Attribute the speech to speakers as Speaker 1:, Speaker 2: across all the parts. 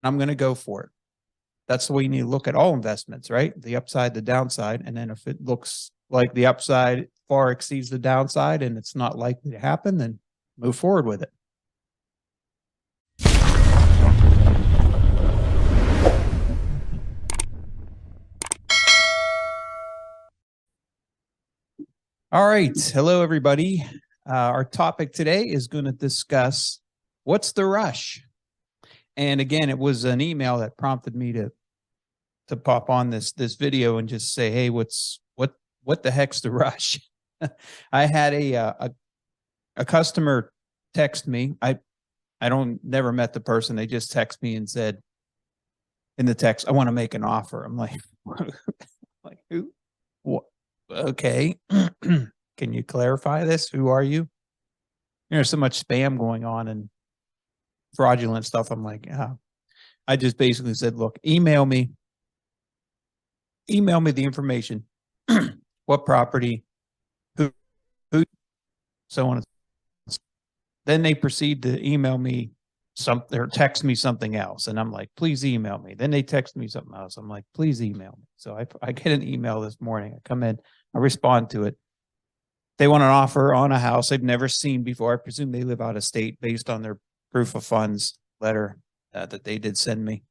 Speaker 1: I'm going to go for it. That's the way you need to look at all investments, right? The upside, the downside. And then if it looks like the upside far exceeds the downside and it's not likely to happen, then move forward with it. All right. Hello, everybody. Our topic today is going to discuss what's the rush. And again, it was an email that prompted me to pop on this video and just say, hey, what the heck's the rush? I had a customer text me. I never met the person. They just text me and said in the text, I want to make an offer. I'm like, like who? What? Okay. Can you clarify this? Who are you? There's so much spam going on and fraudulent stuff. I'm like, I just basically said, look, email me the information, what property, who, so on. Then they proceed to email me something or text me something else. And I'm like, please email me. Then they text me something else. I'm like, please email me. So I get an email this morning. I come in, I respond to it. They want an offer on a house they've never seen before. I presume they live out of state based on their proof of funds letter that they did send me.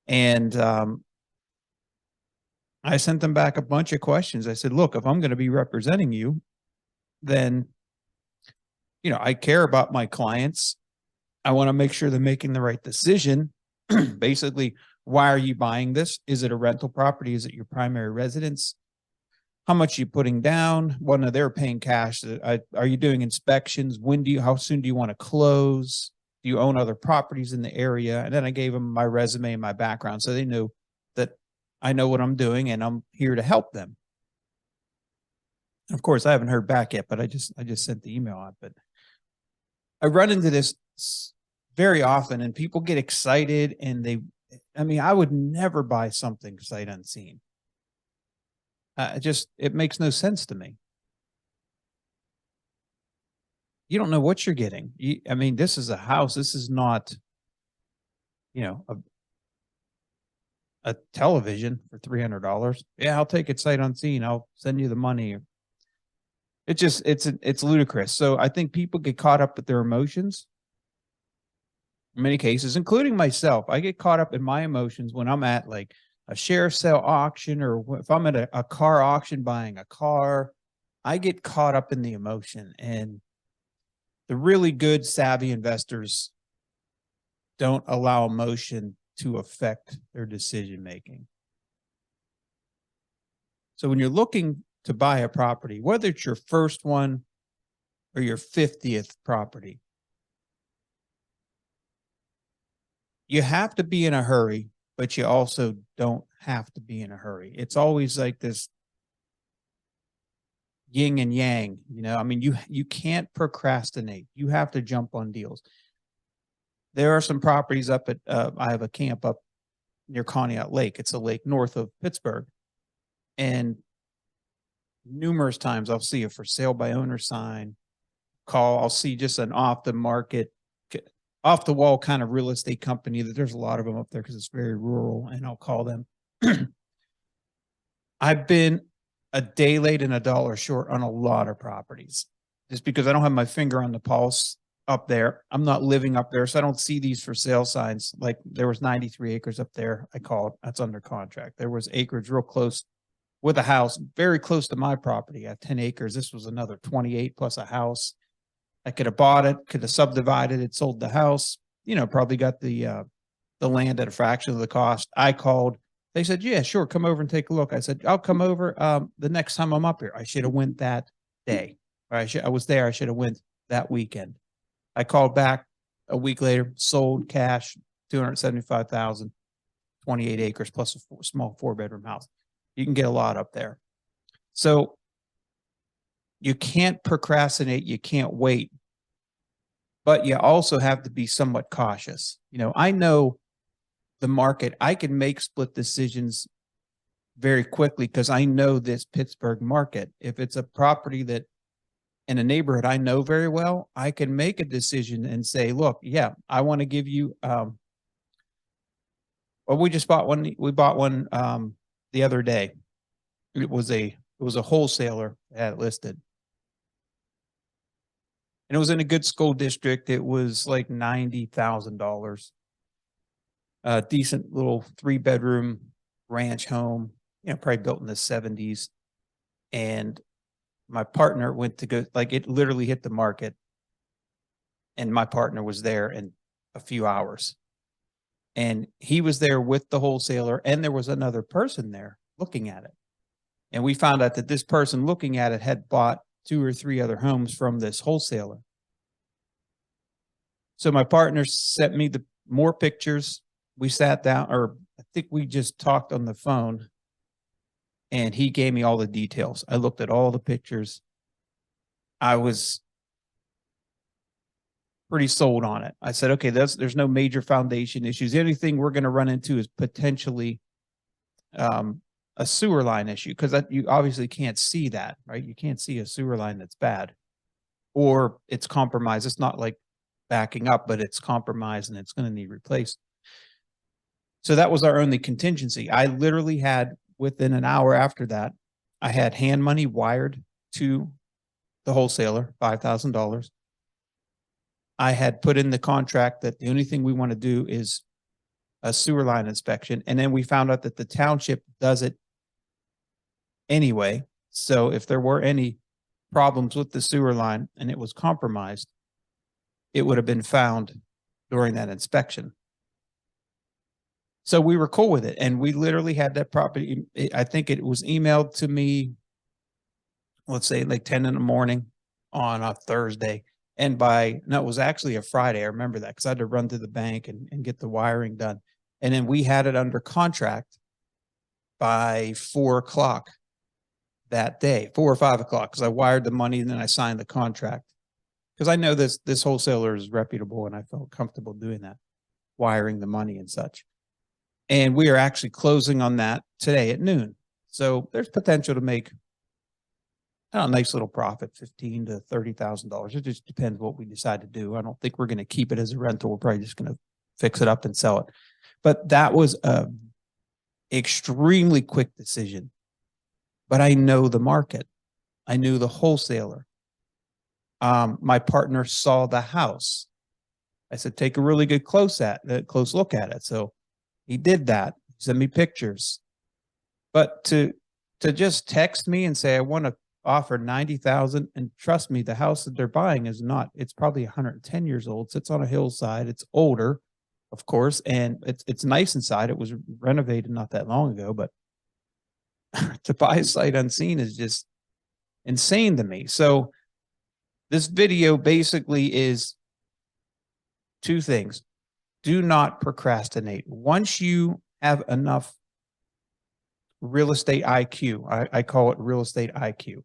Speaker 1: And I sent them back a bunch of questions. I said, look, if I'm going to be representing you, then, I care about my clients. I want to make sure they're making the right decision. Basically, why are you buying this? Is it a rental property? Is it your primary residence? How much are you putting down? What are they paying cash? Are you doing inspections? How soon do you want to close? Do you own other properties in the area? And then I gave them my resume and my background, so they knew that I know what I'm doing and I'm here to help them. Of course, I haven't heard back yet, but I just sent the email out. But I run into this very often, and people get excited, and I would never buy something sight unseen. It makes no sense to me. You don't know what you're getting. This is a house. This is not, a television for $300. Yeah, I'll take it sight unseen. I'll send you the money. It's ludicrous. So I think people get caught up with their emotions. In many cases, including myself, I get caught up in my emotions when I'm at like a share sale auction, or if I'm at a car auction buying a car. I get caught up in the emotion, and the really good savvy investors don't allow emotion to affect their decision making. So when you're looking to buy a property, whether it's your first one or your 50th property, you have to be in a hurry, but you also don't have to be in a hurry. It's always like this yin and yang, you can't procrastinate. You have to jump on deals. There are some properties up at, I have a camp up near Conneaut Lake. It's a lake north of Pittsburgh. And numerous times I'll see a for sale by owner sign, I'll see just an off the market, off the wall kind of real estate company that there's a lot of them up there because it's very rural, and I'll call them. I've been a day late and a dollar short on a lot of properties just because I don't have my finger on the pulse up there. I'm not living up there, so I don't see these for sale signs. Like there was 93 acres up there. I called, that's under contract. There was acreage real close with a house, very close to my property at 10 acres. This was another 28 plus a house. I could have bought it, could have subdivided it, sold the house, probably got the land at a fraction of the cost. I called. They said, yeah, sure, come over and take a look. I said, I'll come over the next time I'm up here. I should have went that day. Or I was there. I should have went that weekend. I called back a week later, sold cash, $275,000, 28 acres plus a small 4-bedroom house. You can get a lot up there. So you can't procrastinate. You can't wait. But you also have to be somewhat cautious. I know the market. I can make split decisions very quickly because I know this Pittsburgh market. If it's a property that in a neighborhood I know very well, I can make a decision and say, look, yeah, I want to give you Well, we just bought one. We bought one the other day. It was a wholesaler that had it listed. And it was in a good school district. It was like $90,000. A decent little 3-bedroom ranch home, probably built in the 70s. And my partner went to go, like, it literally hit the market. And my partner was there in a few hours. And he was there with the wholesaler, and there was another person there looking at it. And we found out that this person looking at it had bought 2 or 3 other homes from this wholesaler. So my partner sent me the more pictures. We sat down, or I think we just talked on the phone, and he gave me all the details. I looked at all the pictures. I was pretty sold on it. I said, okay, there's no major foundation issues. The only thing we're going to run into is potentially a sewer line issue, because you obviously can't see that, right? You can't see a sewer line that's bad, or it's compromised. It's not like backing up, but it's compromised and it's going to need replaced. So that was our only contingency. I literally had, within an hour after that, I had hand money wired to the wholesaler, $5,000. I had put in the contract that the only thing we want to do is a sewer line inspection. And then we found out that the township does it anyway. So if there were any problems with the sewer line and it was compromised, it would have been found during that inspection. So we were cool with it. And we literally had that property. I think it was emailed to me, let's say like 10 in the morning on a Thursday. And no, it was actually a Friday. I remember that because I had to run to the bank and get the wiring done. And then we had it under contract by 4 o'clock that day, 4 or 5 o'clock, because I wired the money and then I signed the contract. Because I know this wholesaler is reputable and I felt comfortable doing that, wiring the money and such. And we are actually closing on that today at noon. So there's potential to make a nice little profit, $15,000 to $30,000. It just depends what we decide to do. I don't think we're going to keep it as a rental. We're probably just going to fix it up and sell it. But that was a extremely quick decision. But I know the market. I knew the wholesaler. My partner saw the house. I said, take a really good close look at it. So he did that. Send me pictures. But to just text me and say, I want to offer 90,000, and trust me, the house that they're buying is not, it's probably 110 years old. Sits on a hillside. It's older, of course, and it's nice inside. It was renovated not that long ago, but to buy sight unseen is just insane to me. So this video basically is 2 things. Do not procrastinate. Once you have enough real estate IQ, I call it real estate IQ.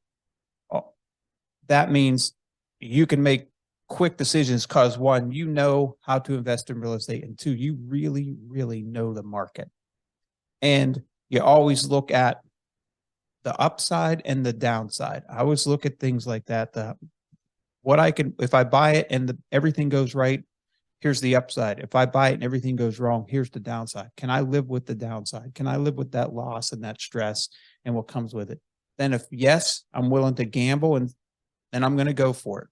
Speaker 1: That means you can make quick decisions because 1, you know how to invest in real estate, and 2, you really, really know the market. And you always look at the upside and the downside. I always look at things like that. If I buy it and everything goes right, here's the upside. If I buy it and everything goes wrong, here's the downside. Can I live with the downside? Can I live with that loss and that stress and what comes with it? Then if yes, I'm willing to gamble, and then I'm going to go for it.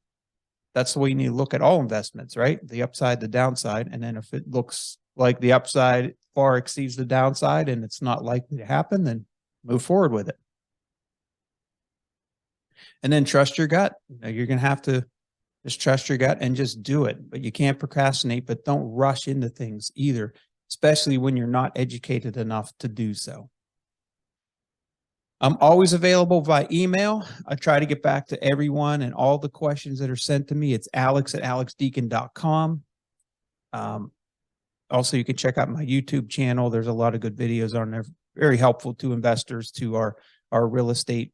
Speaker 1: That's the way you need to look at all investments, right? The upside, the downside. And then if it looks like the upside far exceeds the downside and it's not likely to happen, then move forward with it. And then trust your gut. You're going to have to just trust your gut and just do it. But you can't procrastinate, but don't rush into things either, especially when you're not educated enough to do so. I'm always available by email. I try to get back to everyone and all the questions that are sent to me. It's alex@alexdeacon.com. Also, you can check out my YouTube channel. There's a lot of good videos on there, very helpful to investors, to our real estate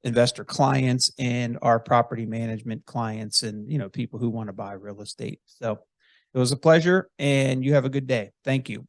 Speaker 1: investor clients and our property management clients, and people who want to buy real estate. So it was a pleasure, and you have a good day. Thank you.